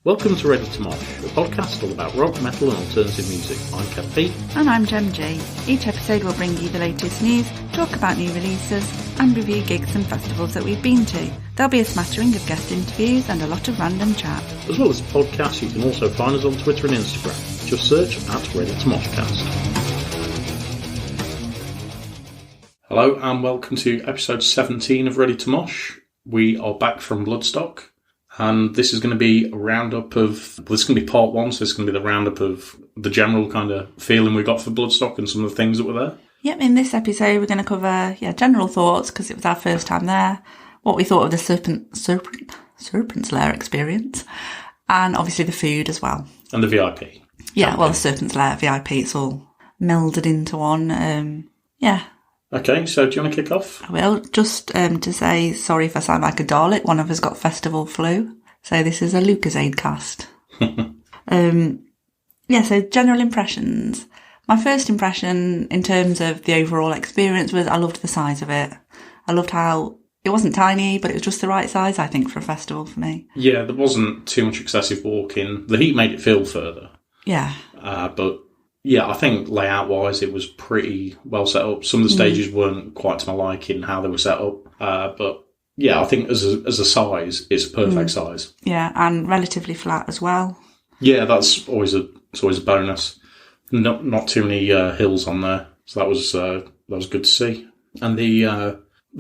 Welcome to Ready to Mosh, a podcast all about rock, metal and alternative music. I'm Kev P. And I'm Jem J. Each episode will bring you the latest news, talk about new releases, and review gigs and festivals that we've been to. There'll be a smattering of guest interviews and a lot of random chat. As well as the podcast, you can also find us on Twitter and Instagram. Just search at Ready to Moshcast. Hello and welcome to episode 17 of Ready to Mosh. We are back from Bloodstock. And this is going to be a roundup of, this is going to be part one, so it's going to be the roundup of the general kind of feeling we got for Bloodstock and some of the things that were there. Yep, in this episode we're going to cover, general thoughts, because it was our first time there, what we thought of the Serpent's Lair experience, and obviously the food as well. And the VIP. Yeah, well, the Serpent's Lair, VIP, it's all melded into one, Okay, so do you want to kick off? I will. Just to say, sorry if I sound like a Dalek, one of us got festival flu. So this is a Lucozade cast. So general impressions. My first impression in terms of the overall experience was I loved the size of it. I loved how it wasn't tiny, but it was just the right size, I think, for a festival for me. Yeah, there wasn't too much excessive walking. The heat made it feel further. Yeah. But yeah, I think layout-wise, it was pretty well set up. Some of the stages weren't quite to my liking how they were set up. But yeah, I think as a size, it's a perfect size. Yeah, and relatively flat as well. Yeah, it's always a bonus. Not too many hills on there, so that was good to see. And the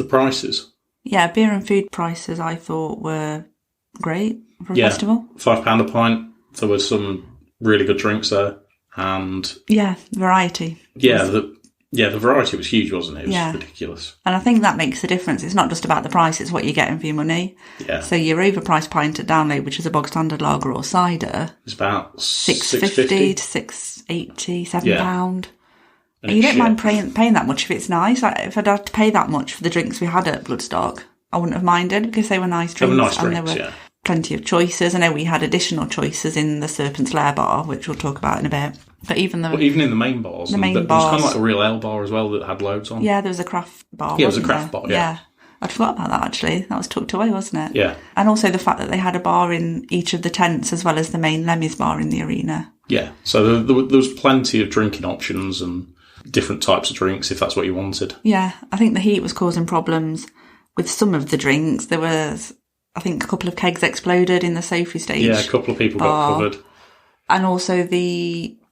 prices. Yeah, beer and food prices I thought were great for a festival. £5 a pint. There were some really good drinks there. And variety. The variety was huge, wasn't it? It was ridiculous. And I think that makes a difference. It's not just about the price, it's what you're getting for your money. Yeah. So your overpriced pint at Download, which is a bog standard lager or cider, it's about £6.50 to £6.80, £7. And you don't mind paying that much if it's nice. Like, if I'd had to pay that much for the drinks we had at Bloodstock, I wouldn't have minded because they were nice drinks. They were nice drinks, there were plenty of choices. I know we had additional choices in the Serpent's Lair bar, which we'll talk about in a bit. But even in the main bars. There was kind of like a real ale bar as well that had loads on. Yeah, there was a craft bar. Yeah, it was a craft bar, yeah. I'd forgot about that, actually. That was tucked away, wasn't it? Yeah. And also the fact that they had a bar in each of the tents as well as the main Lemmy's bar in the arena. Yeah, so there was plenty of drinking options and different types of drinks if that's what you wanted. Yeah, I think the heat was causing problems with some of the drinks. There was, I think, a couple of kegs exploded in the Sophie stage. Yeah, a couple of people got covered. And also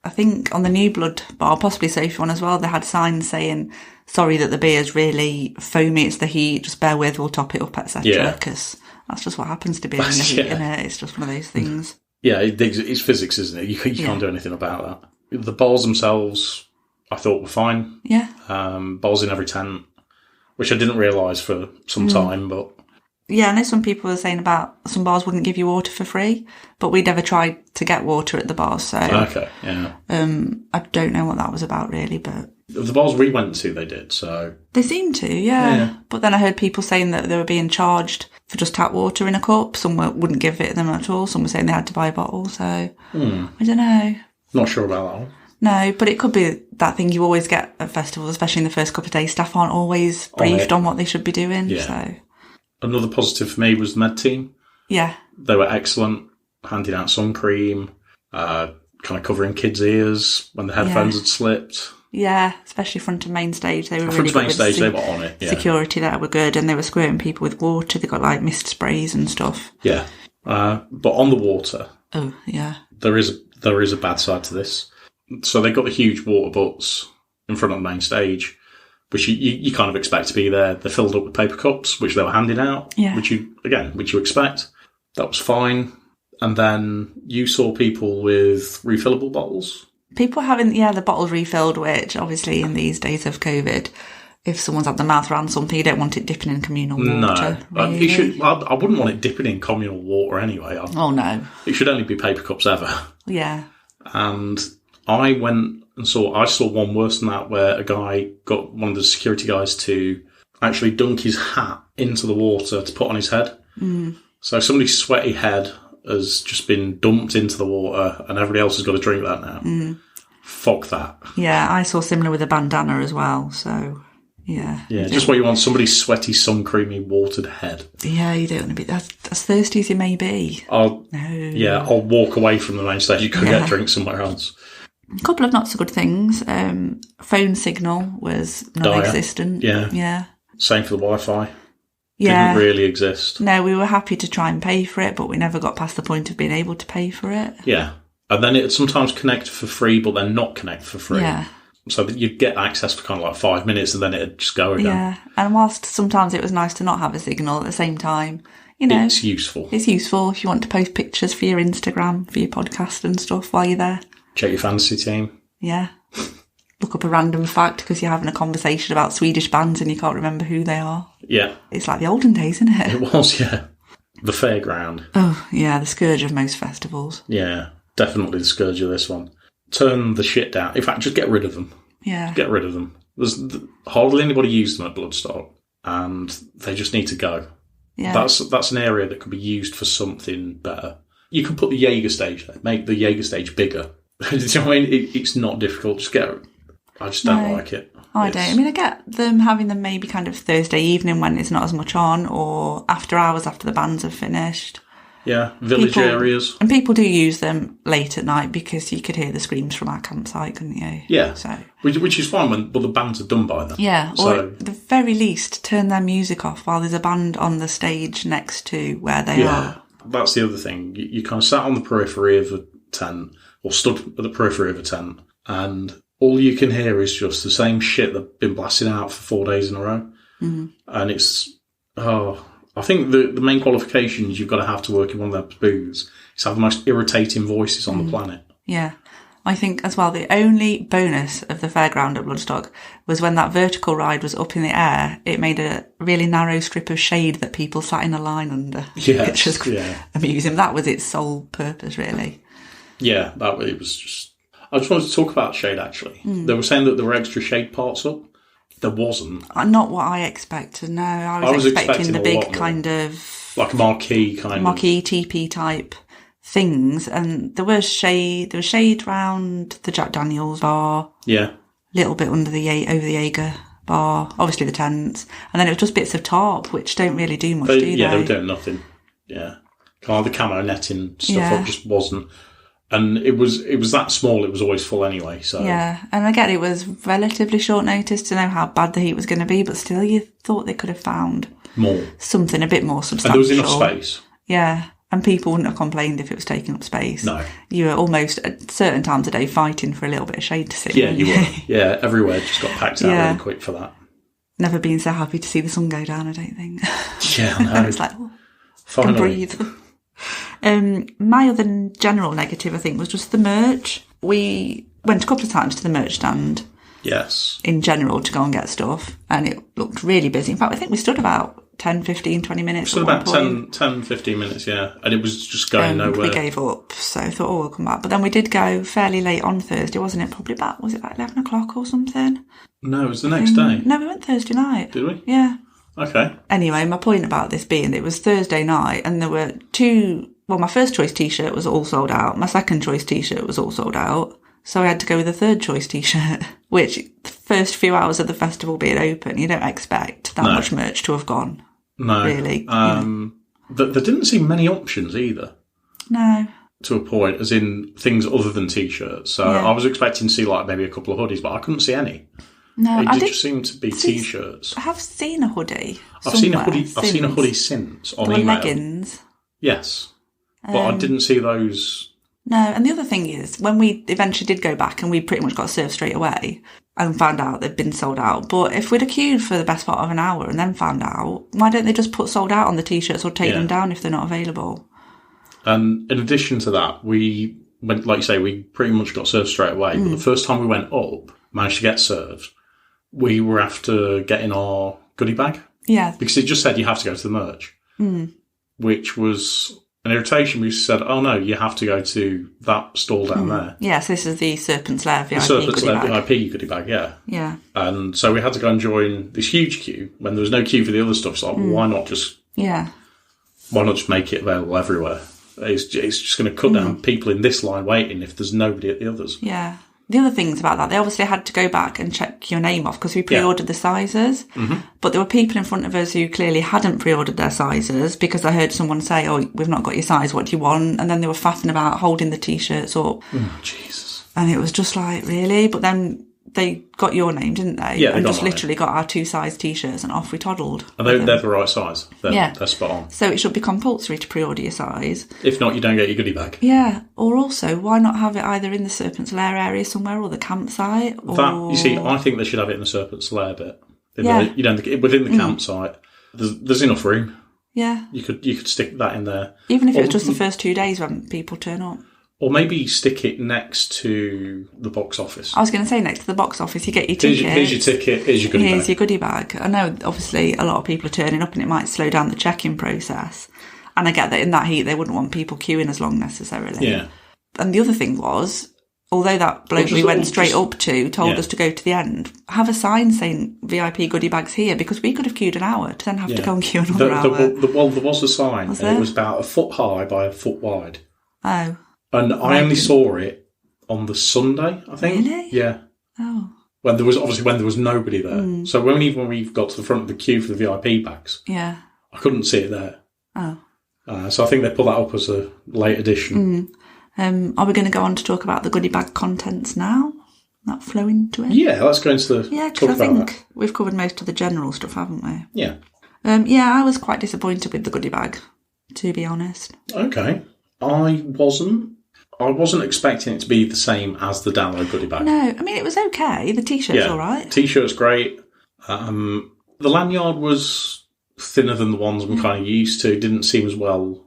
I think on the New Blood bar, possibly Sophie one as well, they had signs saying, sorry that the beer's really foamy, it's the heat, just bear with, we'll top it up, etc. Because that's just what happens to beer in the heat, isn't it? It's just one of those things. Yeah, it's physics, isn't it? You can't do anything about that. The bars themselves, I thought were fine. Yeah. Bars in every tent, which I didn't realise for some time, but... Yeah, I know some people were saying about some bars wouldn't give you water for free, but we'd never tried to get water at the bars, so... Okay, yeah. I don't know what that was about, really, but... The bars we went to, they did, so... They seemed to, yeah. But then I heard people saying that they were being charged for just tap water in a cup. Some wouldn't give it them at all. Some were saying they had to buy a bottle, so... I don't know. Not sure about that one. No, but it could be that thing you always get at festivals, especially in the first couple of days. Staff aren't always briefed on what they should be doing, so... Another positive for me was the med team. Yeah. They were excellent, handing out sun cream, kind of covering kids' ears when the headphones had slipped. Yeah, especially front and main stage. They were really good. Front and main stage, they were on it, Security there were good, and they were squirting people with water. They got, like, mist sprays and stuff. Yeah. But on the water... Oh, yeah. There is a bad side to this. So they got the huge water butts in front of the main stage, which you kind of expect to be there. They're filled up with paper cups, which they were handing out, which you expect. That was fine. And then you saw people with refillable bottles. People having, the bottles refilled, which obviously in these days of COVID, if someone's had their mouth around something, you don't want it dipping in communal water. No, really. I wouldn't want it dipping in communal water anyway. No. It should only be paper cups ever. Yeah. And I went and I saw one worse than that, where a guy got one of the security guys to actually dunk his hat into the water to put on his head. So somebody's sweaty head has just been dumped into the water and everybody else has got to drink that now. Fuck that. Yeah, I saw similar with a bandana as well, so... Yeah. Yeah, just what you want, somebody's sweaty, sun-creamy, watered head. Yeah, you don't want to be as thirsty as you may be. I'll walk away from the main stage. You could get a drink somewhere else. A couple of not so good things. Phone signal was non-existent. Yeah. Same for the Wi-Fi. Didn't really exist. No, we were happy to try and pay for it, but we never got past the point of being able to pay for it. Yeah. And then it'd sometimes connect for free, but then not connect for free. Yeah. So that you'd get access for kind of like 5 minutes and then it'd just go again. Yeah. And whilst sometimes it was nice to not have a signal at the same time, you know. It's useful. It's useful if you want to post pictures for your Instagram, for your podcast and stuff while you're there. Check your fantasy team. Yeah. Look up a random fact because you're having a conversation about Swedish bands and you can't remember who they are. Yeah. It's like the olden days, isn't it? It was, yeah. The fairground. Oh, yeah, the scourge of most festivals. Yeah, definitely the scourge of this one. Turn the shit down. In fact, just get rid of them. Yeah. Get rid of them. There's hardly anybody used them at Bloodstock, and they just need to go. Yeah. That's an area that could be used for something better. You can put the Jaeger stage there, make the Jaeger stage bigger. Do you know what I mean? It's not difficult. I just don't like it. I don't. I mean, I get them having them maybe kind of Thursday evening when it's not as much on, or after hours after the bands have finished. Yeah, village areas. And people do use them late at night because you could hear the screams from our campsite, couldn't you? Yeah. So, which is fine but the bands are done by then. Yeah, or at the very least, turn their music off while there's a band on the stage next to where they are. Yeah, that's the other thing. You kind of sat on the periphery of a tent, or stood at the periphery of a tent, and all you can hear is just the same shit that's been blasted out for 4 days in a row. Mm-hmm. And I think the main qualifications you've got to have to work in one of those booths is have the most irritating voices on the planet. Yeah. I think as well, the only bonus of the fairground at Bloodstock was when that vertical ride was up in the air, it made a really narrow strip of shade that people sat in a line under. Yes, which was amusing. That was its sole purpose, really. Yeah, it was just... I just wanted to talk about shade, actually. They were saying that there were extra shade parts up. There wasn't. Not what I expected, no. I was expecting the big kind of... Like a marquee teepee type things. And there was shade around the Jack Daniels bar. Yeah. A little bit over the Jaeger bar. Obviously the tents. And then it was just bits of tarp, which don't really do much, do they? Yeah, they were doing nothing. Yeah. Kind of the camo netting stuff up just wasn't... And it was that small, it was always full anyway. So yeah, and again, it was relatively short notice to know how bad the heat was going to be, but still you thought they could have found more. Something a bit more substantial. And there was enough space. Yeah, and people wouldn't have complained if it was taking up space. No. You were almost, at certain times a day, fighting for a little bit of shade to sit in. Yeah, in. you were. Yeah, everywhere just got packed out really quick for that. Never been so happy to see the sun go down, I don't think. Yeah, I know. It's like, I can breathe. My other general negative, I think, was just the merch. We went a couple of times to the merch stand. Yes. In general, to go and get stuff. And it looked really busy. In fact, I think we stood about 10, 15, 20 minutes. Stood about 10, 15 minutes, yeah. And it was just going nowhere. We gave up. So I thought, we'll come back. But then we did go fairly late on Thursday, wasn't it? Probably about, was it like 11 o'clock or something? No, it was the next day. No, we went Thursday night. Did we? Yeah. Okay. Anyway, my point about this being that it was Thursday night and there were my first choice t-shirt was all sold out. My second choice t-shirt was all sold out. So I had to go with a third choice t-shirt, which the first few hours of the festival being open, you don't expect that much merch to have gone. No. Really. There didn't seem many options either. No. To a point, as in things other than t-shirts. So I was expecting to see like maybe a couple of hoodies, but I couldn't see any. No, it did just seem to be t-shirts. I have seen a hoodie. I've seen a hoodie since on email. Leggings. Yes. But I didn't see those. No, and the other thing is, when we eventually did go back and we pretty much got served straight away and found out they'd been sold out. But if we'd have queued for the best part of an hour and then found out, why don't they just put sold out on the t-shirts or take them down if they're not available? And in addition to that, we went, like you say, we pretty much got served straight away. But the first time we went up, managed to get served, we were after getting our goodie bag. Yeah. Because it just said you have to go to the merch. Which was an irritation. We said, oh no, you have to go to that stall down there. Yes, this is the Serpent's Lair VIP VIP goodie bag, yeah. Yeah. And so we had to go and join this huge queue when there was no queue for the other stuff. So like, why not just make it available everywhere? It's just going to cut down people in this line waiting if there's nobody at the others. Yeah. The other things about that, they obviously had to go back and check your name off because we pre-ordered the sizes. Mm-hmm. But there were people in front of us who clearly hadn't pre-ordered their sizes because I heard someone say, "Oh, we've not got your size. What do you want?" And then they were faffing about holding the T-shirts up. Oh, Jesus. And it was just like, really? But then they got your name, didn't they? Yeah, and just literally got our 2-size T-shirts and off we toddled. And they're the right size. They're spot on. So it should be compulsory to pre-order your size. If not, you don't get your goodie bag. Yeah. Or also, why not have it either in the Serpent's Lair area somewhere or the campsite? Or... You see, I think they should have it in the Serpent's Lair bit. Within the campsite, there's enough room. Yeah. You could stick that in there. Even if it was just the first 2 days when people turn up. Or maybe stick it next to the box office. I was going to say next to the box office, you get your ticket. Here's your ticket, here's your goodie bag. Here's your goodie bag. I know, obviously, a lot of people are turning up and it might slow down the check-in process. And I get that in that heat, they wouldn't want people queuing as long necessarily. Yeah. And the other thing was, although that bloke we went straight up to told us to go to the end, have a sign saying VIP goodie bags here, because we could have queued an hour to then have to go and queue another hour. Well, there was a sign, and it was about 1 foot high by 1 foot wide. Oh. And I only saw it on the Sunday, I think. Really? Yeah. Oh. When there was nobody there. So when we got to the front of the queue for the VIP bags, I couldn't see it there. Oh. So I think they put that up as a late edition. Are we going to go on to talk about the goodie bag contents now? That flow into it? Yeah, let's go into the... Yeah, because I think we've covered most of the general stuff, haven't we? Yeah. I was quite disappointed with the goodie bag, to be honest. Okay. I wasn't expecting it to be the same as the download goodie bag. No, I mean, it was okay. The T-shirt's all right. T-shirt's great. The lanyard was thinner than the ones I'm kind of used to. Didn't seem as well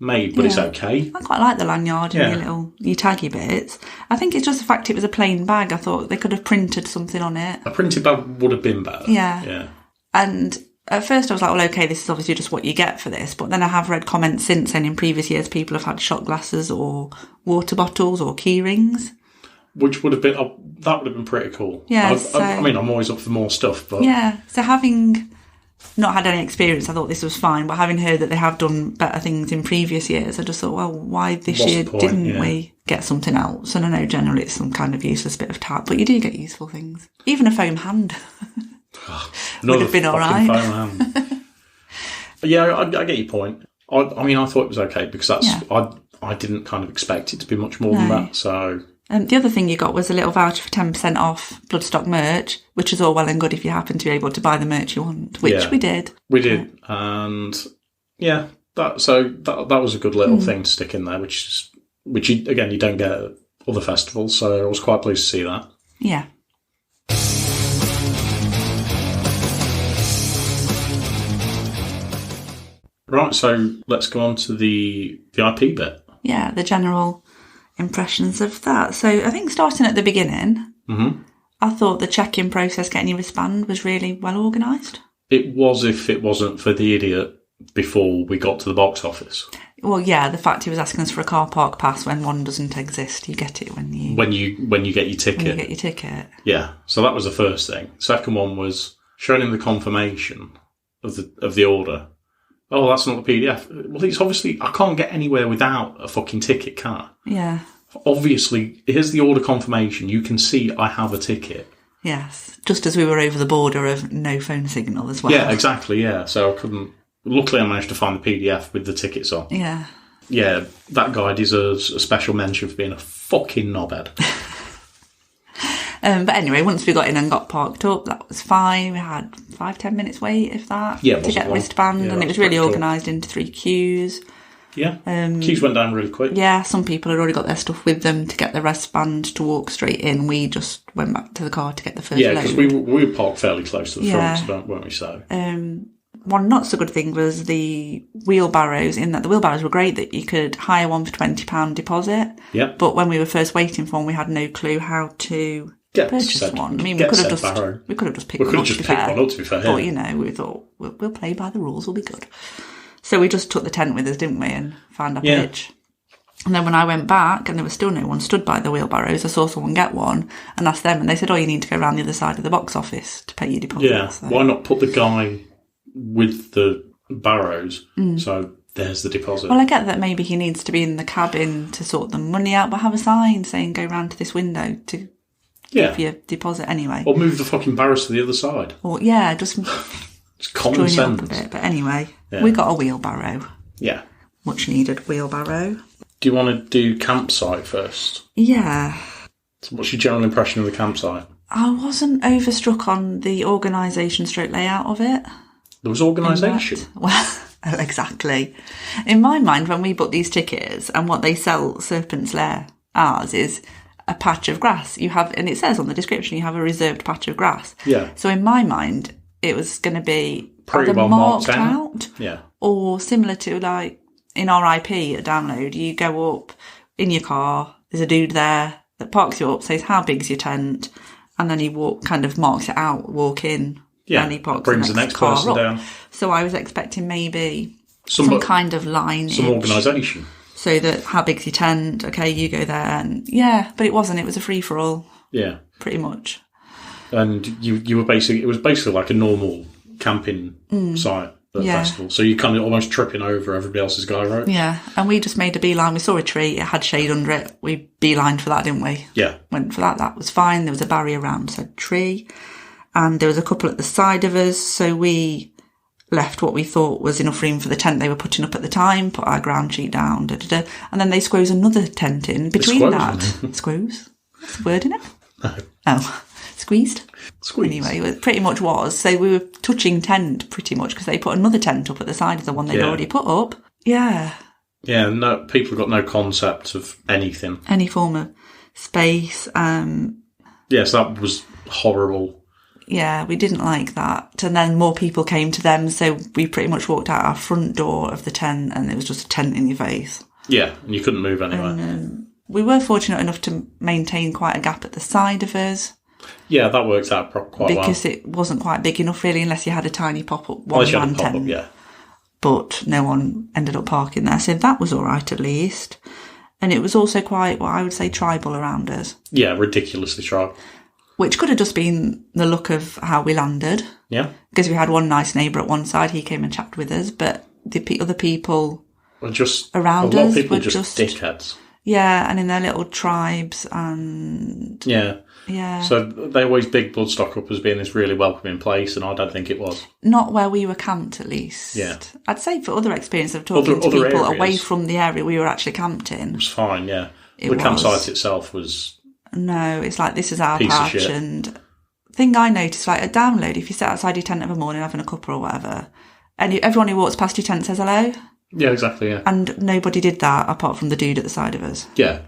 made, but it's okay. I quite like the lanyard and your taggy bits. I think it's just the fact it was a plain bag. I thought they could have printed something on it. A printed bag would have been better. Yeah. And at first I was like, well, okay, this is obviously just what you get for this. But then I have read comments since, and in previous years people have had shot glasses or water bottles or key rings. Which would have been, that would have been pretty cool. Yeah. I'm always up for more stuff, but... Yeah, so having not had any experience, I thought this was fine. But having heard that they have done better things in previous years, I just thought, well, why this year didn't we get something else? And I know generally it's some kind of useless bit of tap, but you do get useful things. Even a foam hand. Would have been all right. Yeah, I get your point. I thought it was okay because I didn't kind of expect it to be much more than that. So the other thing you got was a little voucher for 10% off Bloodstock merch, which is all well and good if you happen to be able to buy the merch you want, which we did. We did, and that was a good little thing to stick in there, which you don't get at other festivals. So I was quite pleased to see that. Yeah. Right, so let's go on to the VIP bit. Yeah, the general impressions of that. So I think starting at the beginning, I thought the check-in process, getting your wristband, was really well organised. It was, if it wasn't for the idiot before we got to the box office. Well, yeah, the fact he was asking us for a car park pass when one doesn't exist. You get it when you get your ticket. When you get your ticket. Yeah, so that was the first thing. Second one was showing him the confirmation of the order. Oh, that's not the PDF. Well, it's obviously, I can't get anywhere without a fucking ticket, can I? Yeah. Obviously, here's the order confirmation. You can see I have a ticket. Yes. Just as we were over the border of no phone signal as well. Yeah, exactly, yeah. So I couldn't... Luckily, I managed to find the PDF with the tickets on. Yeah. Yeah, that guy deserves a special mention for being a fucking knobhead. But anyway, once we got in and got parked up, that was fine. We had 5-10 minutes wait, if that, to get the wristband, and it was really organised into 3 queues. Yeah, queues went down really quick. Yeah, some people had already got their stuff with them to get the wristband to walk straight in. We just went back to the car to get the first load. Yeah, because we were parked fairly close to the front, weren't we? So one not so good thing was the wheelbarrows, in that the wheelbarrows were great that you could hire one for £20 deposit. Yeah. But when we were first waiting for one, we had no clue how to purchase one. I mean, we could have just picked one up, to be fair. But, we thought, we'll play by the rules, we'll be good. So we just took the tent with us, didn't we, and found our pitch. And then when I went back and there was still no one stood by the wheelbarrows, I saw someone get one and asked them, and they said, you need to go around the other side of the box office to pay your deposit. Yeah, so why not put the guy with the barrows so there's the deposit. Well, I get that maybe he needs to be in the cabin to sort the money out, but have a sign saying go round to this window to give your deposit anyway. Or move the fucking barrows to the other side. Or, yeah, just it's common sense. A bit. But anyway, we got a wheelbarrow. Yeah. Much needed wheelbarrow. Do you want to do campsite first? Yeah. So what's your general impression of the campsite? I wasn't overstruck on the organisation stroke layout of it. There was organisation? Well, exactly. In my mind, when we book these tickets and what they sell Serpent's Lair as is a patch of grass. You have, and it says on the description, you have a reserved patch of grass. Yeah. So in my mind, it was going to be pretty well marked out. Yeah. Or similar to like in RIP at Download, you go up in your car, there's a dude there that parks you up, says how big's your tent, and then he marks it out, walk in, and he parks brings the next car person up. down. So I was expecting maybe some kind of lineage. Some organisation. So that how big's your tent, okay, you go there, and but it wasn't, it was a free-for-all. Yeah. Pretty much. And you were basically, it was basically like a normal camping site at the festival. So you're kind of almost tripping over everybody else's guy rope. Yeah, and we just made a beeline. We saw a tree, it had shade under it. We beelined for that, didn't we? Yeah. Went for that. That was fine. There was a barrier around said tree. And there was a couple at the side of us. So we left what we thought was enough room for the tent they were putting up at the time, put our ground sheet down, and then they squoze another tent in between that. Squoze? That's the word, isn't it? No. Oh. Squeezed. Anyway, it pretty much was. So we were touching tent pretty much because they put another tent up at the side of the one they'd already put up. Yeah. Yeah, no, people have got no concept of anything. Any form of space. Yes, that was horrible. Yeah, we didn't like that. And then more people came to them, so we pretty much walked out our front door of the tent and it was just a tent in your face. Yeah, and you couldn't move anywhere. And, we were fortunate enough to maintain quite a gap at the side of us. Yeah, that works out quite well. Because it wasn't quite big enough, really, unless you had a tiny pop-up one-man tent. Yeah. But no one ended up parking there, so that was all right at least. And it was also quite, what I would say, tribal around us. Yeah, ridiculously tribal. Which could have just been the look of how we landed. Yeah. Because we had one nice neighbour at one side, he came and chatted with us, but the other people around us a lot of people were just dickheads. Yeah, and in their little tribes and... Yeah. Yeah. So they always big Bloodstock up as being this really welcoming place, and I don't think it was. Not where we were camped, at least. Yeah. I'd say for other experience of talking to people away from the area we were actually camped in. It was fine, yeah. The campsite itself was... No, it's like, this is our patch. And thing I noticed, like at Download, if you sit outside your tent of a morning having a cuppa or whatever, and everyone who walks past your tent says hello. Yeah, exactly, yeah. And nobody did that apart from the dude at the side of us. Yeah.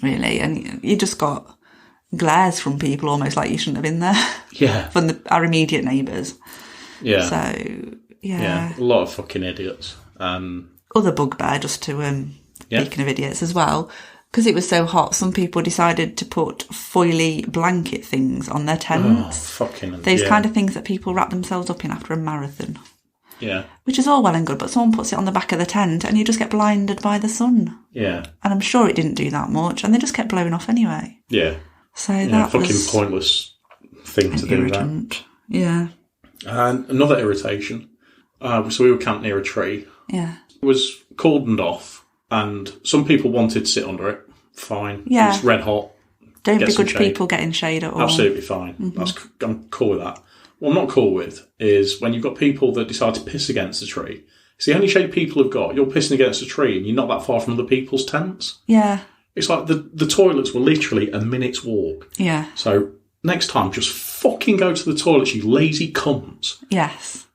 Really, and you just got glares from people almost like you shouldn't have been there. Yeah. From our immediate neighbours. Yeah. So, yeah. A lot of fucking idiots. Other bugbear, just to, speaking of idiots as well, because it was so hot, some people decided to put foily blanket things on their tents. Oh, fucking... Those kind of things that people wrap themselves up in after a marathon. Yeah. Which is all well and good, but someone puts it on the back of the tent and you just get blinded by the sun. Yeah. And I'm sure it didn't do that much, and they just kept blowing off anyway. Yeah. So that fucking was... pointless thing to do that. Yeah. And another irritation. So we were camped near a tree. Yeah. It was cordoned off, and some people wanted to sit under it. Fine. Yeah. It's red hot. Don't begrudge people getting shade at all. Absolutely fine. Mm-hmm. I'm cool with that. What I'm not cool with is when you've got people that decide to piss against a tree. It's the only shade people have got. You're pissing against a tree and you're not that far from other people's tents. Yeah. It's like the toilets were literally a minute's walk. Yeah. So next time, just fucking go to the toilets, you lazy cunts. Yes.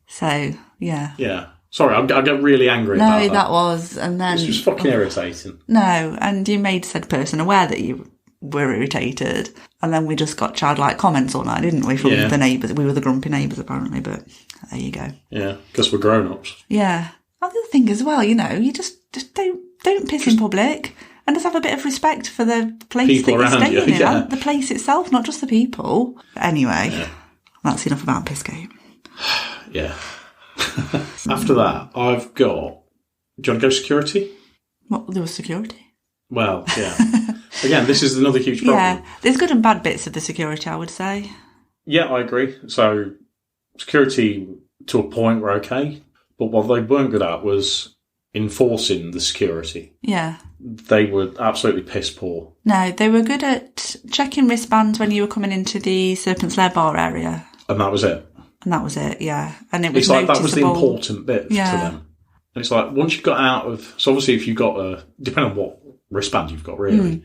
So, yeah. Yeah. Sorry, I get really angry about that. No, that was, and then... It's just fucking irritating. No, and you made said person aware that you were irritated, and then we just got childlike comments all night, didn't we, from the neighbours? We were the grumpy neighbours, apparently, but there you go. Yeah, because we're grown-ups. Yeah. And the other thing as well, you just don't piss in public, and just have a bit of respect for the place people that you're staying in, and the place itself, not just the people. But anyway, that's enough about Pissgate. Yeah. After that, I've got... Do you want to go security? What, there was security? Well, yeah. Again, this is another huge problem. Yeah, there's good and bad bits of the security, I would say. Yeah, I agree. So, security, to a point, were okay. But what they weren't good at was enforcing the security. Yeah. They were absolutely piss poor. No, they were good at checking wristbands when you were coming into the Serpent's Lair bar area. And that was it. And that was it, yeah. And it was It's like that was the important bit to them. And it's like, once you got out of... So obviously if you've got depending on what wristband you've got, really,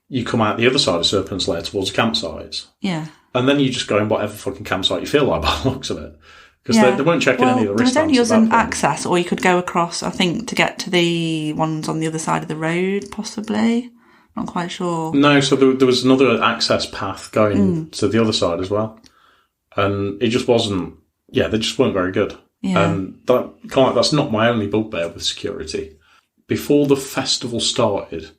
you come out the other side of Serpent's Lair towards the campsites. Yeah. And then you just go in whatever fucking campsite you feel like by the looks of it. Because they weren't checking any of the wristbands. There was only access, or you could go across, I think, to get to the ones on the other side of the road, possibly. Not quite sure. No, so there was another access path going to the other side as well. And it just wasn't... Yeah, they just weren't very good. Yeah. And that's not my only bugbear with security. Before the festival started,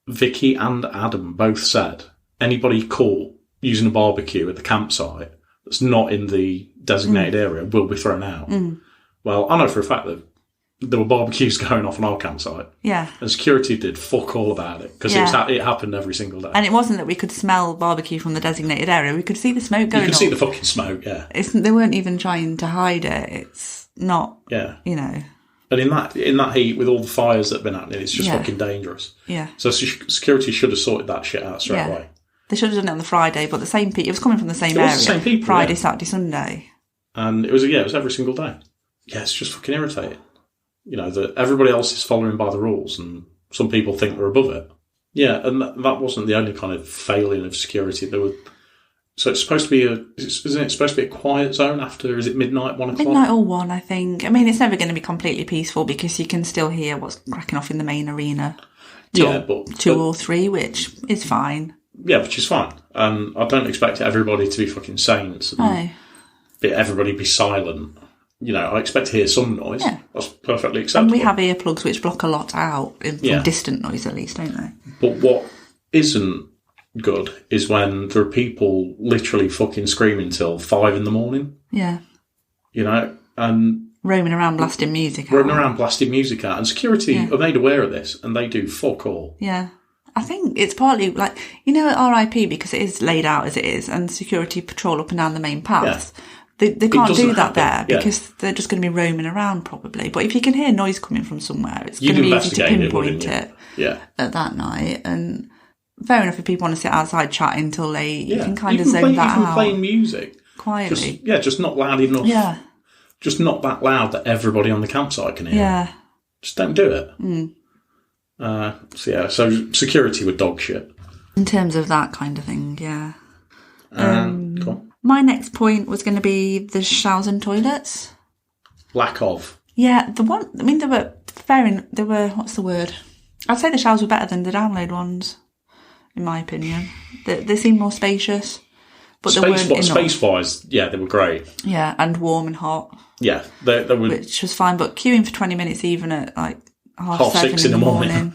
Vicky and Adam both said anybody caught using a barbecue at the campsite that's not in the designated area will be thrown out. Well, I know for a fact that there were barbecues going off on our campsite. Yeah. And security did fuck all about it because it happened every single day. And it wasn't that we could smell barbecue from the designated area. We could see the smoke going on. You could see the fucking smoke, yeah. They weren't even trying to hide it. It's not, you know. And in that heat, with all the fires that have been happening, it's just fucking dangerous. Yeah. So security should have sorted that shit out straight away. They should have done it on the Friday, but the same people, it was coming from the same area. It was the same people, Friday, Saturday, Sunday. And it was every single day. Yeah, it's just fucking irritating. You know, that everybody else is following by the rules and some people think they're above it. Yeah, and that wasn't the only kind of failing of security. So it's supposed to be isn't it supposed to be a quiet zone after, is it midnight, 1 o'clock? Midnight or 1, I think. I mean, it's never going to be completely peaceful because you can still hear what's cracking off in the main arena. But 2 or 3, which is fine. Yeah, which is fine. And I don't expect everybody to be fucking saints and everybody be silent. You know, I expect to hear some noise. Yeah. That's perfectly acceptable. And we have earplugs which block a lot out, from distant noise at least, don't they? But what isn't good is when there are people literally fucking screaming till 5 a.m. Yeah. You know, and... Roaming around blasting music out. And security are made aware of this, and they do fuck all. Yeah. I think it's partly like, you know, at RIP, because it is laid out as it is, and security patrol up and down the main paths. Yeah. They can't do that there because they're just going to be roaming around probably. But if you can hear noise coming from somewhere, it's going to be easy to pinpoint it at that night. And fair enough if people want to sit outside chatting till late, you can kind of zone that out. Even playing music. Quietly. Just not loud enough. Yeah. Just not that loud that everybody on the campsite can hear. Yeah. Just don't do it. So security were dog shit. In terms of that kind of thing, yeah. Cool. My next point was going to be the showers and toilets. Lack of. Yeah, they were what's the word? I'd say the showers were better than the download ones, in my opinion. They seemed more spacious. But they weren't enough. Space-wise, they were great. Yeah, and warm and hot. Yeah, they were... Which was fine, but queuing for 20 minutes even at like half 6 in the morning.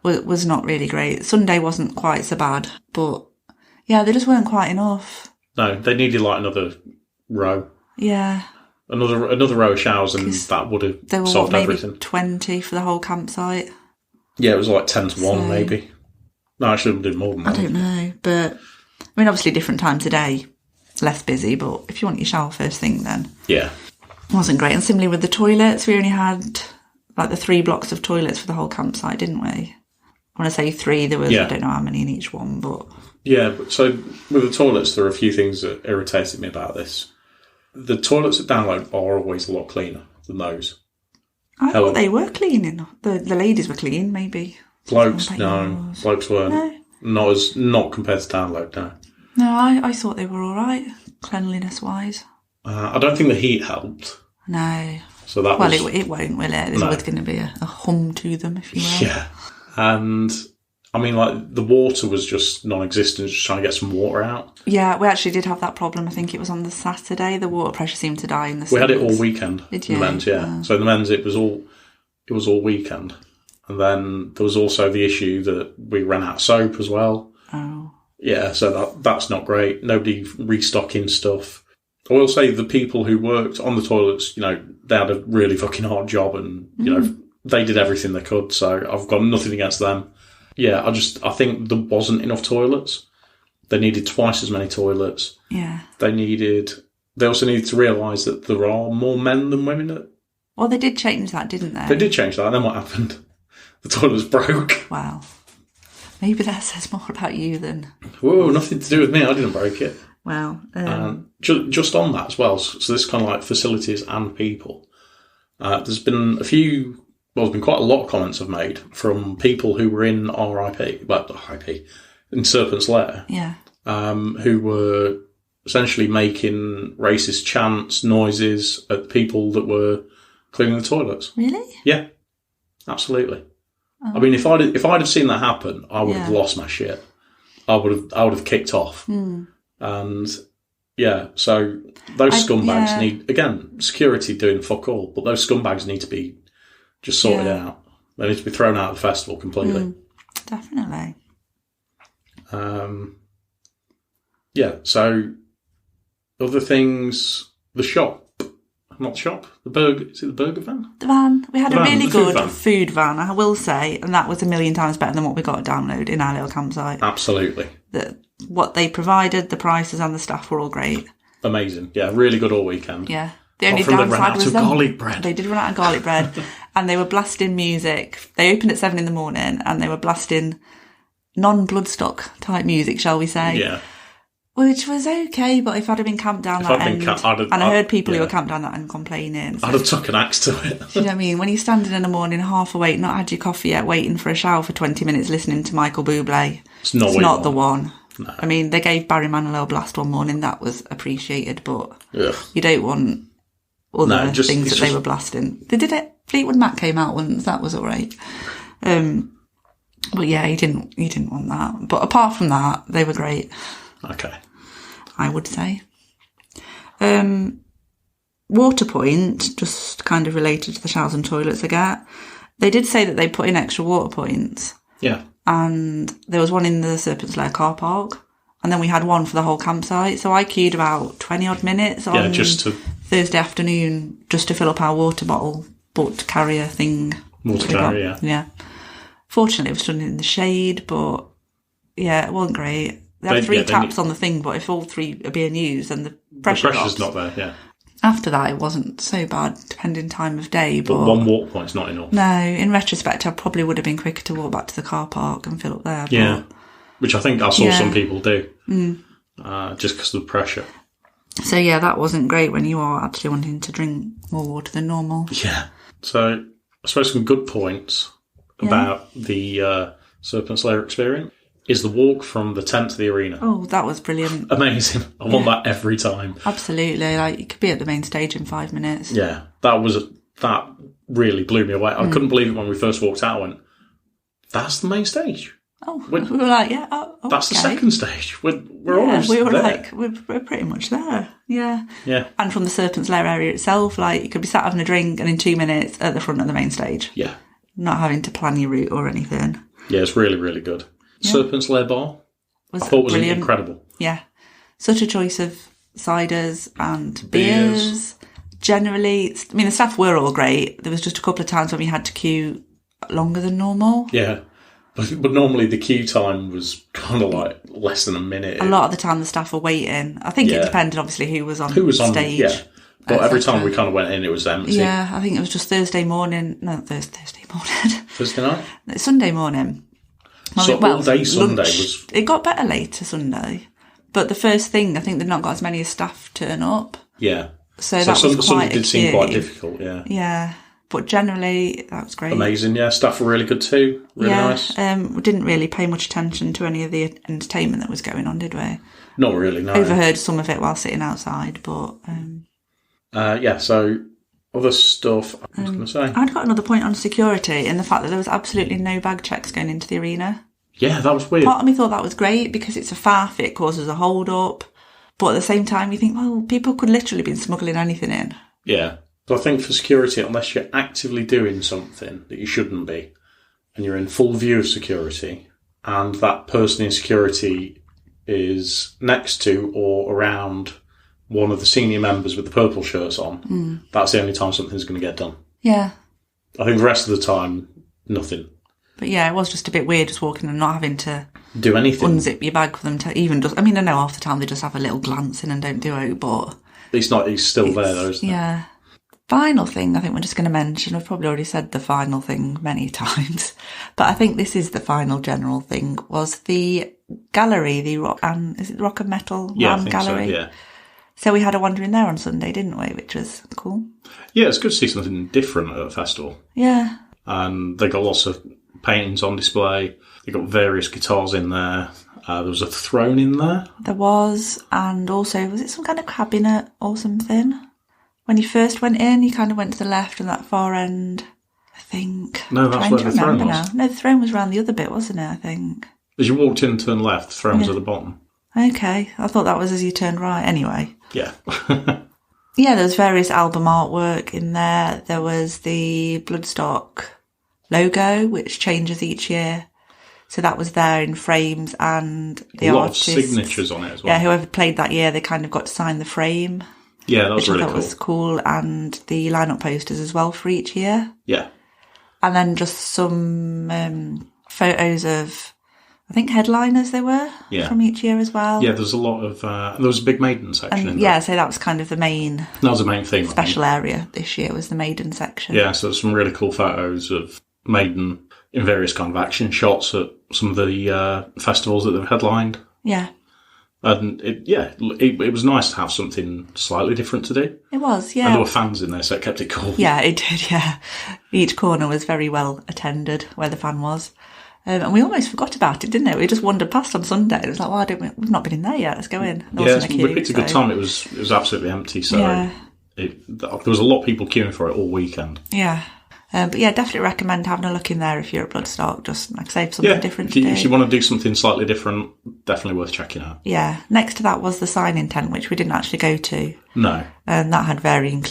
was not really great. Sunday wasn't quite so bad, but they just weren't quite enough. No, they needed like another row. Yeah. Another row of showers, and that would have solved everything. Maybe 20 for the whole campsite. Yeah, it was like 10 to 1 maybe. No, I should have done more than that. I don't know, but I mean, obviously different times a day, less busy, but if you want your shower first thing, then it wasn't great. And similarly with the toilets, we only had like the 3 blocks of toilets for the whole campsite, didn't we? When I say 3, there was I don't know how many in each one, but... Yeah, so with the toilets, there are a few things that irritated me about this. The toilets at Download are always a lot cleaner than those. I thought they were cleaning. The ladies were clean, maybe. Blokes, no. Blokes weren't. No. Not compared to Download, no. No, I thought they were all right, cleanliness-wise. I don't think the heat helped. No. So that it won't, will it? There's always going to be a hum to them, if you will. Yeah. And... I mean, like, the water was just non-existent, just trying to get some water out. Yeah, we actually did have that problem. I think it was on the Saturday. The water pressure seemed to die in the We had it all weekend. Did you? In the men's, So in the men's, it was all weekend. And then there was also the issue that we ran out of soap as well. Oh. Yeah, so that's not great. Nobody restocking stuff. I will say the people who worked on the toilets, you know, they had a really fucking hard job and, you know, they did everything they could. So I've got nothing against them. Yeah, I think there wasn't enough toilets. They needed twice as many toilets. Yeah. They also needed to realise that there are more men than women Well, they did change that, didn't they? They did change that, and then what happened? The toilet was broke. Wow. Maybe that says more about you than... Whoa, nothing to do with me. I didn't break it. Well, just on that as well, so this is kind of like facilities and people. There's been there's been quite a lot of comments I've made from people who were in in Serpent's Lair. Yeah. Who were essentially making racist chants, noises at the people that were cleaning the toilets. Really? Yeah, absolutely. I mean, if I'd have seen that happen, I would have lost my shit. I would have kicked off. And yeah, so those scumbags need, again, security doing fuck all, but those scumbags need to be just sorted out. They need to be thrown out of the festival completely. Definitely. Yeah, so other things, the shop. Not shop, the burger. Is it the burger van? The van. We had a really good food van, I will say, and that was 1,000,000 times better than what we got to download in our little campsite. Absolutely. What they provided, the prices and the staff were all great. Amazing. Yeah, really good all weekend. Yeah. The only downside was garlic bread. They did run out of garlic bread, and they were blasting music. They opened at 7 a.m, and they were blasting non-Bloodstock type music, shall we say? Yeah. Which was okay, but if I'd have been camped down that end, I heard people who were camped down that end complaining. So, I'd have took an axe to it. Do you know what I mean? When you're standing in the morning, half awake, not had your coffee yet, waiting for a shower for 20 minutes, listening to Michael Bublé, it's not the one. No. I mean, they gave Barry Manilow a blast one morning, that was appreciated, but you don't want other things that they were blasting. They did it. Fleetwood Mac came out once, that was all right. But yeah, he didn't want that. But apart from that, they were great. Okay. I would say. Waterpoint, just kind of related to the showers and toilets I get. They did say that they put in extra water points. Yeah. And there was one in the Serpent's Lair car park. And then we had one for the whole campsite. So I queued about 20 odd minutes on Thursday afternoon just to fill up our water bottle, but carrier thing. Water carrier, yeah. Fortunately, it was done in the shade, but yeah, it wasn't great. They had 3 taps on the thing, but if all 3 are being used, then the pressure's not there, yeah. After that, it wasn't so bad, depending time of day. But one walk point's not enough. No, in retrospect, I probably would have been quicker to walk back to the car park and fill up there. Yeah, which I think I saw some people do, just because of the pressure. So yeah, that wasn't great when you are actually wanting to drink more water than normal. Yeah. So I suppose some good points about the Serpent's Lair experience is the walk from the tent to the arena. Oh, that was brilliant. Amazing. I want that every time. Absolutely. Like, you could be at the main stage in 5 minutes. Yeah. That really blew me away. I couldn't believe it when we first walked out. I went, that's the main stage. Oh, we were like, that's the second stage. We're almost there. Like, we're pretty much there. Yeah. Yeah. And from the Serpent's Lair area itself, like, you could be sat having a drink and in 2 minutes at the front of the main stage. Yeah. Not having to plan your route or anything. Yeah, it's really, really good. Yeah. Serpent's Lair bar, I thought was incredible. Yeah. Such a choice of ciders and beers. Generally, I mean, the staff were all great. There was just a couple of times when we had to queue longer than normal. Yeah. But normally the queue time was kind of like less than a minute. A lot of the time the staff were waiting. I think it depended, obviously, who was on stage. Yeah. But every time we kind of went in, it was empty. Yeah, I think it was just Thursday morning. No, Thursday morning. Thursday night? Sunday morning. All day Sunday was... It got better later Sunday. But the first thing, I think they've not got as many as staff turn up. Yeah. So that was quite Sunday did seem quite difficult, yeah. Yeah. But generally, that was great. Amazing, yeah. Staff were really good too. Really nice. We didn't really pay much attention to any of the entertainment that was going on, did we? Not really, no. Overheard some of it while sitting outside, but... so other stuff I was going to say. I'd got another point on security and the fact that there was absolutely no bag checks going into the arena. Yeah, that was weird. Part of me thought that was great because it's a faff, it causes a hold up. But at the same time, you think, well, people could literally be smuggling anything in. Yeah. But I think for security, unless you're actively doing something that you shouldn't be, and you're in full view of security, and that person in security is next to or around one of the senior members with the purple shirts on, that's the only time something's going to get done. Yeah. I think the rest of the time, nothing. But yeah, it was just a bit weird just walking and not having to do anything. Unzip your bag for them to even just... I mean, I know half the time they just have a little glance in and don't do it, but... It's still there though, isn't it? Yeah. final thing I think we're just going to mention, I've probably already said the final thing many times, but I think this is the final general thing, was the gallery, the Rock and Metal Ram Gallery? So, yeah. So we had a wander in there on Sunday, didn't we? Which was cool. Yeah, it's good to see something different at a festival. Yeah. And they got lots of paintings on display. They got various guitars in there. There was a throne in there. There was, and also, was it some kind of cabinet or something? When you first went in, you kind of went to the left and that far end, I think. No, that's where the throne was. Now. No, the throne was around the other bit, wasn't it, I think? As you walked in, turn left, the throne was at the bottom. Okay, I thought that was as you turned right. Anyway. Yeah. Yeah, there was various album artwork in there. There was the Bloodstock logo, which changes each year. So that was there in frames, and the artists, lot of signatures on it as well. Yeah, whoever played that year, they kind of got to sign the frame. Yeah, that was really cool. Which I thought was cool, and the lineup posters as well for each year. Yeah. And then just some photos of, I think, headliners they were from each year as well. Yeah, there's a lot of, there was a big Maiden section in there. Yeah, so that was kind of the main... That was the main thing. Special area this year was the Maiden section. Yeah, so there's some really cool photos of Maiden in various kind of action shots at some of the festivals that they've headlined. Yeah. And it was nice to have something slightly different to do. It was, yeah. And there were fans in there, so it kept it cool. Yeah, it did, yeah. Each corner was very well attended where the fan was. And we almost forgot about it, didn't we? We just wandered past on Sunday. It was like, we've not been in there yet. Let's go in. We picked a good time. It was absolutely empty, so there was a lot of people queuing for it all weekend. Yeah. But yeah, definitely recommend having a look in there if you're at Bloodstock. Just, like I say, something different to do. If you want to do something slightly different, definitely worth checking out. Yeah. Next to that was the sign-in tent, which we didn't actually go to. No. And that had varying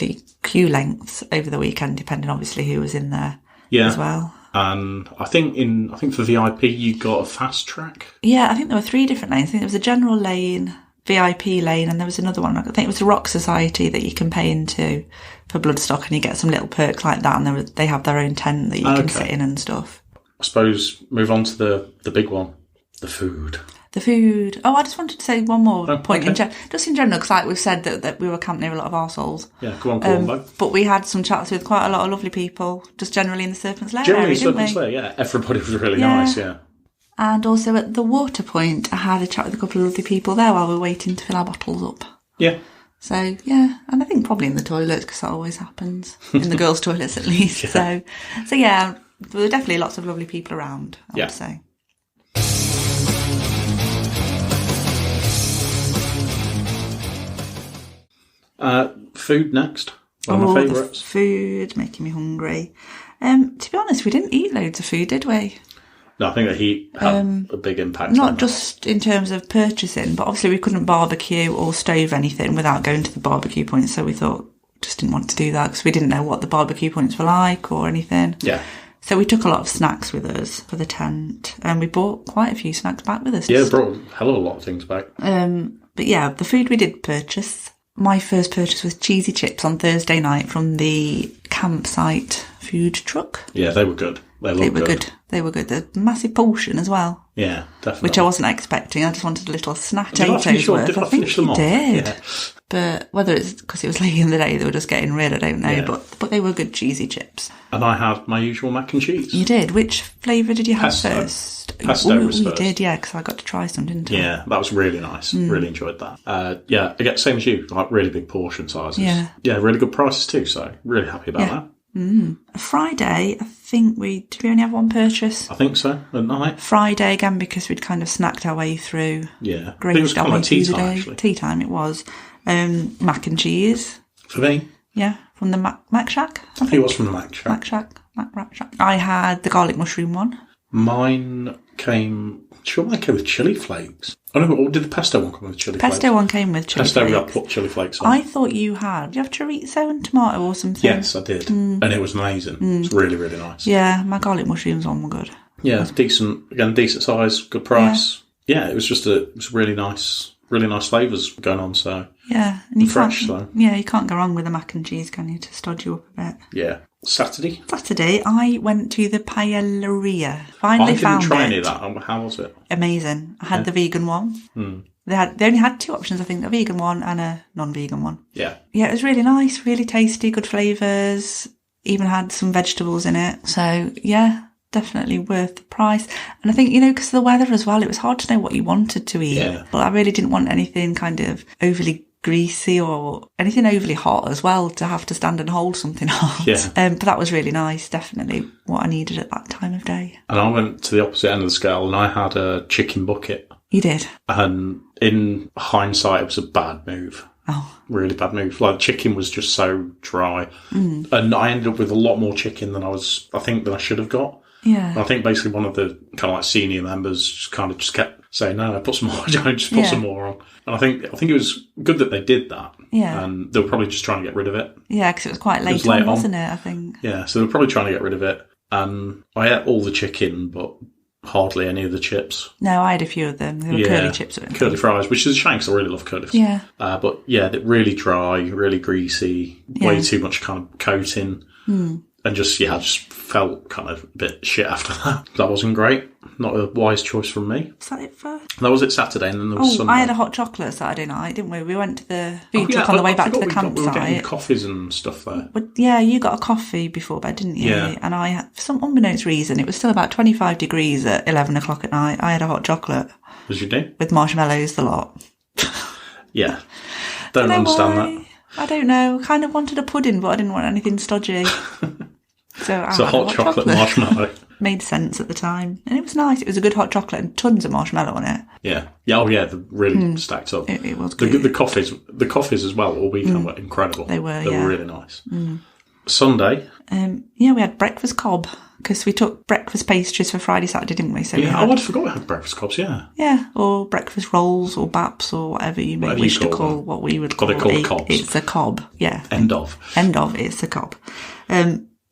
queue lengths over the weekend, depending obviously who was in there as well. And I think for VIP you got a fast track. Yeah, I think there were 3 different lanes. I think there was a general lane, VIP lane, and there was another one. I think it was the Rock Society that you can pay into for Bloodstock, and you get some little perks like that, and they have their own tent that you can sit in and stuff. I suppose move on to the big one, the food. The food. Oh, I just wanted to say one more point. Okay. Just in general, because like we've said that we were camping near a lot of arseholes. Yeah, go on, bud. But we had some chats with quite a lot of lovely people, just generally in the Serpent's Lair area, didn't we? Serpent's Lair, yeah. Everybody was really nice, yeah. And also at the water point, I had a chat with a couple of lovely people there while we were waiting to fill our bottles up. Yeah. So, yeah, and I think probably in the toilets, because that always happens. In the girls' toilets, at least. So yeah, there were definitely lots of lovely people around, I would say. Food next. One of my favourites. Food, making me hungry. To be honest, we didn't eat loads of food, did we? No, I think the heat had a big impact. Not just in terms of purchasing, but obviously we couldn't barbecue or stove anything without going to the barbecue points, so we thought just didn't want to do that because we didn't know what the barbecue points were like or anything. Yeah. So we took a lot of snacks with us for the tent, and we bought quite a few snacks back with us. Yeah, brought a hell of a lot of things back. But yeah, the food we did purchase. My first purchase was cheesy chips on Thursday night from the campsite food truck. Yeah, they were good. They were good. They were good. A massive portion as well. Yeah, definitely. Which I wasn't expecting. I just wanted a little snack potatoes worth. Did I finish them off? Did. Yeah. But whether it's because it was late in the day, they were just getting rid, I don't know. Yeah. But they were good cheesy chips. And I had my usual mac and cheese. You did? Which flavour did you have first? Pesto was first. You did, yeah, because I got to try some, didn't I? Yeah, that was really nice. Really enjoyed that. Yeah, again, same as you, like really big portion sizes. Yeah. Yeah, really good prices too, so really happy about that. Friday, I think did we only have one purchase? I think so, at night. Friday, again, because we'd kind of snacked our way through. Yeah. It was kind of like tea time, actually. Tea time, it was. Mac and cheese. For me? Yeah, from the Mac Shack. I think it was from the Mac Shack. Mac Shack. I had the garlic mushroom one. Mine came... Sure, mine came with chilli flakes. Oh no, or did the pesto one come with chilli flakes? Pesto one came with chilli flakes. Pesto, we got put chilli flakes on. I thought you had. Did you have chorizo and tomato or something? Yes, I did. And it was amazing. It was really, really nice. Yeah, my garlic mushrooms one were good. Yeah, decent size, good price. Yeah, it was really nice flavours going on, so... Yeah, and you can't go wrong with the mac and cheese, can you, to stod you up a bit? Yeah. Saturday, I went to the paelleria. Finally found it. I didn't try any of that. How was it? Amazing. I had the vegan one. They only had 2 options, I think, a vegan one and a non-vegan one. Yeah. Yeah, it was really nice, really tasty, good flavours, even had some vegetables in it. So, yeah, definitely worth the price. And I think, because of the weather as well, it was hard to know what you wanted to eat. Yeah. But I really didn't want anything kind of overly greasy or anything overly hot as well to have to stand and hold something hot. Yeah. But that was really nice, definitely what I needed at that time of day. And I went to the opposite end of the scale and I had a chicken bucket. You did? And in hindsight, it was a bad move. Oh. Really bad move. Like, chicken was just so dry. And I ended up with a lot more chicken than I should have got. Yeah. And I think basically one of the kind of like senior members just kept saying, no, put some more, just put some more on. And I think it was good that they did that. Yeah. And they were probably just trying to get rid of it. Yeah, because it was quite late on, wasn't it, I think? Yeah, so they were probably trying to get rid of it. And I ate all the chicken, but hardly any of the chips. No, I had a few of them. They were curly chips. Curly fries, which is a shame because I really love curly fries. Yeah. But yeah, they're really dry, really greasy, way too much kind of coating. And just felt kind of a bit shit after that. That wasn't great. Not a wise choice from me. Was that it for? That was it Saturday, and then there was Sunday. I had a hot chocolate Saturday night, didn't we? We went to the food truck on the way back to the campsite. We were getting coffees and stuff there. But yeah, you got a coffee before bed, didn't you? Yeah. And I had, for some unbeknownst reason, it was still about 25 degrees at 11 o'clock at night. I had a hot chocolate. As you do? With marshmallows, the lot. Yeah. Don't understand that. I don't know. Kind of wanted a pudding, but I didn't want anything stodgy. So hot chocolate marshmallow. Made sense at the time. And it was nice. It was a good hot chocolate and tons of marshmallow on it. Yeah. Yeah, oh yeah, they're really stacked up. It was good. The coffees as well all weekend were incredible. They were, They were really nice. Sunday. We had breakfast cob because we took breakfast pastries for Friday, Saturday, didn't we? So I forgot we had breakfast cobs, yeah. Yeah, or breakfast rolls or baps or whatever you may wish to call what we would call it. Called cobs. It's a cob, yeah. End of, it's a cob.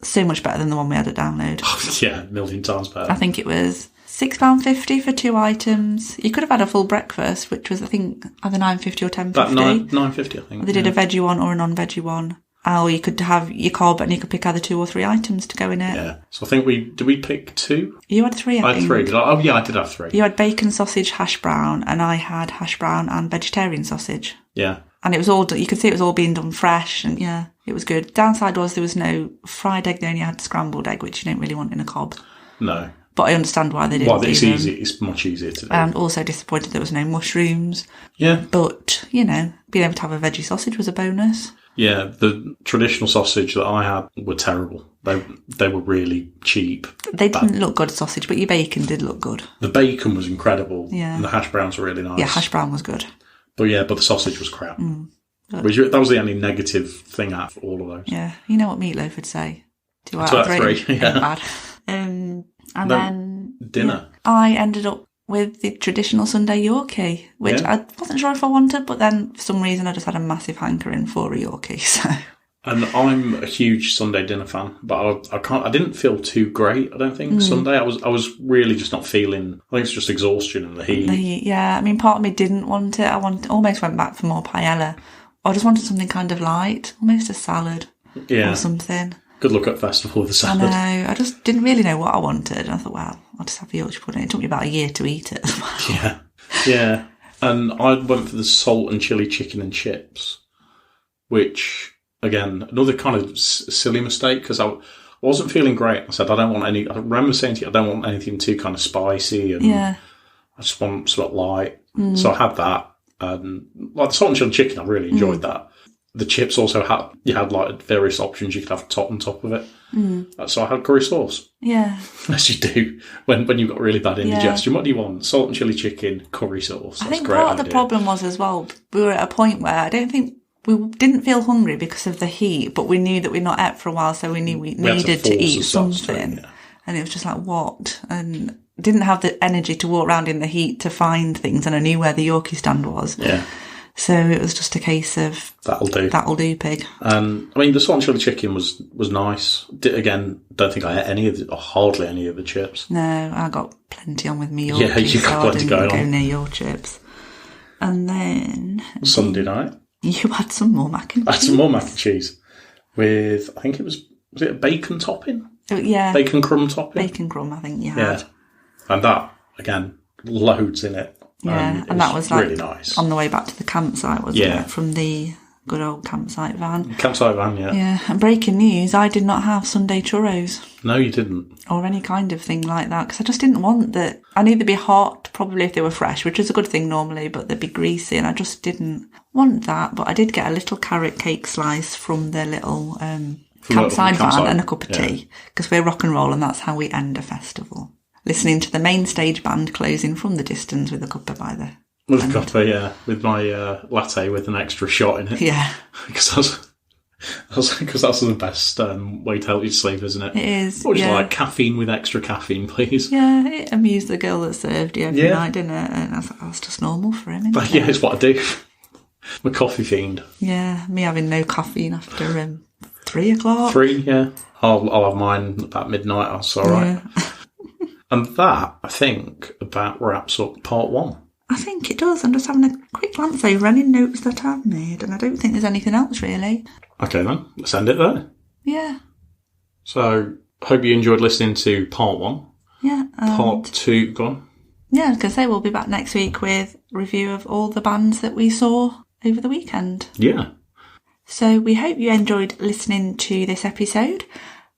So much better than the one we had at Download. Oh, yeah, a million times better. I think it was £6.50 for 2 items. You could have had a full breakfast, which was, I think, either £9.50 or £10.50. About £9.50, I think. They did a veggie one or a non-veggie one. Or you could have your cob and you could pick either 2 or 3 items to go in it. Yeah. So I think did we pick 2? You had 3, I think. I had 3. Did I? Oh, yeah, I did have 3. You had bacon, sausage, hash brown, and I had hash brown and vegetarian sausage. Yeah. And it was all, you could see it was all being done fresh, and yeah, it was good. Downside was there was no fried egg, they only had scrambled egg, which you don't really want in a cob. No. But I understand why they didn't. Well, it's easy. It's much easier to do. And also disappointed there was no mushrooms. Yeah. But, being able to have a veggie sausage was a bonus. Yeah, the traditional sausage that I had were terrible. They were really cheap. They didn't look good, sausage, but your bacon did look good. The bacon was incredible. Yeah. And the hash browns were really nice. Yeah, hash brown was good. But the sausage was crap. That was the only negative thing out of all of those. Yeah, you know what Meatloaf would say. 2 out of 3. Yeah. Bad. And then dinner. Yeah, I ended up with the traditional Sunday Yorkie, which I wasn't sure if I wanted, but then for some reason I just had a massive hankering for a Yorkie. So. And I'm a huge Sunday dinner fan, but I didn't feel too great. I don't think Sunday. I was really just not feeling. I think it's just exhaustion and the heat. Yeah, I mean, part of me didn't want it. Almost went back for more paella. I just wanted something kind of light, almost a salad or something. Good luck at festival with the salad. I know. I just didn't really know what I wanted. And I thought, well, I'll just have the Yorkshire pudding. It took me about a year to eat it as well. Yeah. And I went for the salt and chili chicken and chips, which, again, another kind of silly mistake because I wasn't feeling great. I said, I remember saying to you, I don't want anything too kind of spicy and I just want sort of light. So I had that. And the salt and chili chicken, I really enjoyed that. The chips also had like various options you could have on top of it. So I had curry sauce. Yeah. As you do when you've got really bad indigestion. What do you want? Salt and chili chicken, curry sauce. That's I think a great part idea. of the problem was as well, we were at a point where I don't think we didn't feel hungry because of the heat, but we knew that we'd not ate for a while, so we knew we needed to eat something. And it was just like, what? And didn't have the energy to walk around in the heat to find things, and I knew where the Yorkie stand was. Yeah. So it was just a case of that'll do, pig. I mean, the salt and chili chicken was nice. Again, don't think I ate hardly any of the chips. No, I got plenty on with me Yorkie. Yeah, you got plenty going on. Go near your chips. And then Sunday night, you had some more mac and cheese. I had some more mac and cheese with, I think was it a bacon topping? Oh, yeah, bacon crumb topping. Bacon crumb, I think you had. Yeah, and that again, loads in it. Yeah, and that was like really nice. On the way back to the campsite, wasn't it? From the good old campsite van. Campsite van, yeah. Yeah, and breaking news, I did not have Sunday churros. No, you didn't. Or any kind of thing like that, because I just didn't want that. I knew they'd be hot, probably if they were fresh, which is a good thing normally, but they'd be greasy, and I just didn't want that. But I did get a little carrot cake slice from the little campsite van and a cup of tea, because we're rock and roll, and that's how we end a festival. Listening to the main stage band closing from the distance with a cuppa by the With a cuppa, yeah. With my latte with an extra shot in it. Yeah. Because that's the best way to help you sleep, isn't it? It is, Or just like caffeine with extra caffeine, please. Yeah, it amused the girl that served you every night, didn't it? And I was like, that's just normal for him, isn't it? Yeah, it's what I do. I'm a coffee fiend. Yeah, me having no caffeine after 3 o'clock. 3, yeah. I'll have mine about midnight, that's all right. Yeah. And that, I think, about wraps up part 1. I think it does. I'm just having a quick glance over any notes that I've made, and I don't think there's anything else, really. Okay, then. Let's end it there. Yeah. So, hope you enjoyed listening to part 1. Yeah. Part 2, go on. Yeah, I was going to say, we'll be back next week with a review of all the bands that we saw over the weekend. Yeah. So, we hope you enjoyed listening to this episode.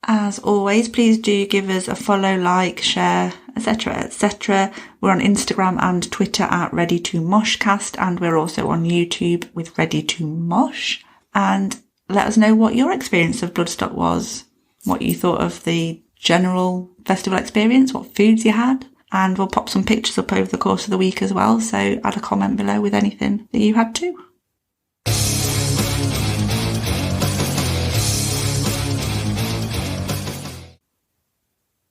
As always, please do give us a follow, like, share, etc, etc. We're on Instagram and Twitter at Ready2Moshcast, and we're also on YouTube with Ready2Mosh. And let us know what your experience of Bloodstock was, what you thought of the general festival experience, what foods you had, and we'll pop some pictures up over the course of the week as well, so add a comment below with anything that you had too.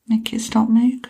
Make it stop, Moog.